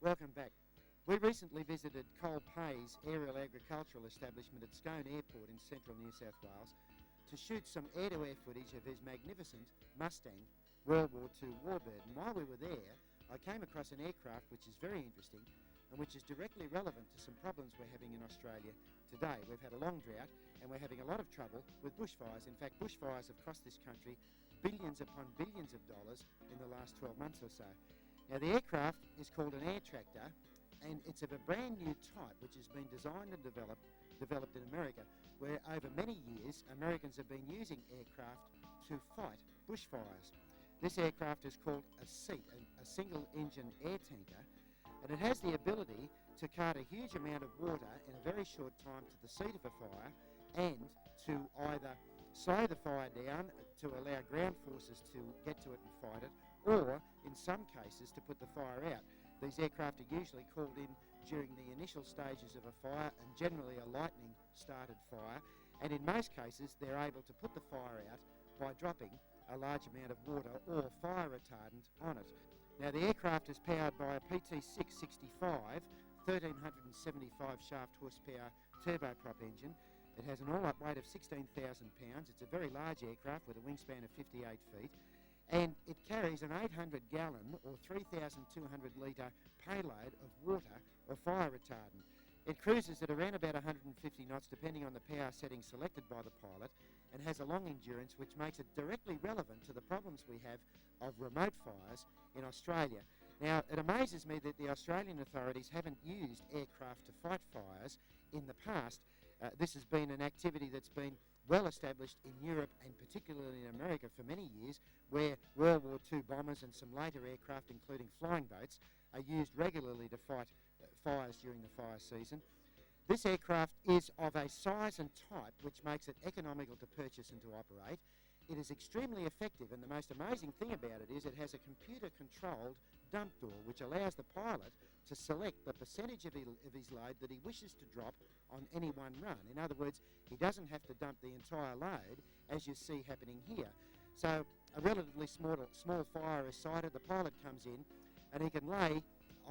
Welcome back. We recently visited Col Paye's aerial agricultural establishment at Scone Airport in central New South Wales to shoot some air-to-air footage of his magnificent Mustang World War II Warbird. And while we were there, I came across an aircraft which is very interesting and which is directly relevant to some problems we're having in Australia today. We've had a long drought and we're having a lot of trouble with bushfires. In fact, bushfires have cost this country billions upon billions of dollars in the last 12 months or so. Now, the aircraft is called an air tractor, and it's of a brand new type which has been designed and developed in America, where over many years Americans have been using aircraft to fight bushfires. This aircraft is called a SEAT, a single engine air tanker, and it has the ability to cart a huge amount of water in a very short time to the seat of a fire, and to either slow the fire down to allow ground forces to get to it and fight it, or in some cases to put the fire out. These aircraft are usually called in during the initial stages of a fire, and generally a lightning started fire, and in most cases they're able to put the fire out by dropping a large amount of water or fire retardant on it. Now, the aircraft is powered by a PT665 1375 shaft horsepower turboprop engine. It has an all-up weight of 16,000 pounds. It's a very large aircraft with a wingspan of 58 feet. And it carries an 800-gallon or 3,200 litre payload of water or fire retardant. It cruises at around about 150 knots depending on the power setting selected by the pilot, and has a long endurance which makes it directly relevant to the problems we have of remote fires in Australia. Now, it amazes me that the Australian authorities haven't used aircraft to fight fires in the past. This has been an activity that's been well established in Europe and particularly in America for many years, where World War II bombers and some later aircraft, including flying boats, are used regularly to fight fires during the fire season. This aircraft is of a size and type which makes it economical to purchase and to operate. It is extremely effective, and the most amazing thing about it is it has a computer-controlled dump door which allows the pilot to select the percentage of his load that he wishes to drop on any one run. In other words, he doesn't have to dump the entire load, as you see happening here. So a relatively small fire is sighted, the pilot comes in, and he can lay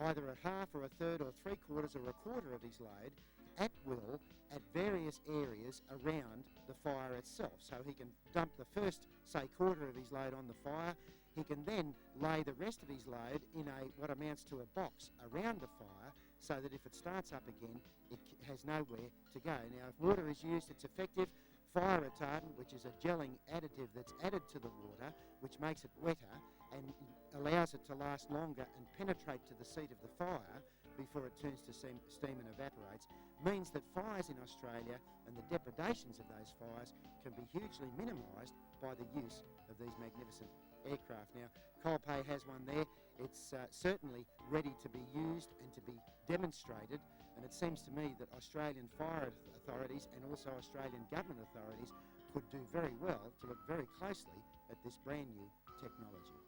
either a half or a third or three-quarters or a quarter of his load at will at various areas around the fire itself. So he can dump the first, say, quarter of his load on the fire. He can then lay the rest of his load in what amounts to a box around the fire, so that if it starts up again, it has nowhere to go. Now, if water is used, it's effective. Fire retardant, which is a gelling additive that's added to the water, which makes it wetter and allows it to last longer and penetrate to the seat of the fire before it turns to steam and evaporates, means that fires in Australia and the depredations of those fires can be hugely minimised by the use of these magnificent aircraft. Now, Col Paye has one there. It's certainly ready to be used and to be demonstrated, and it seems to me that Australian fire authorities and also Australian government authorities could do very well to look very closely at this brand new technology.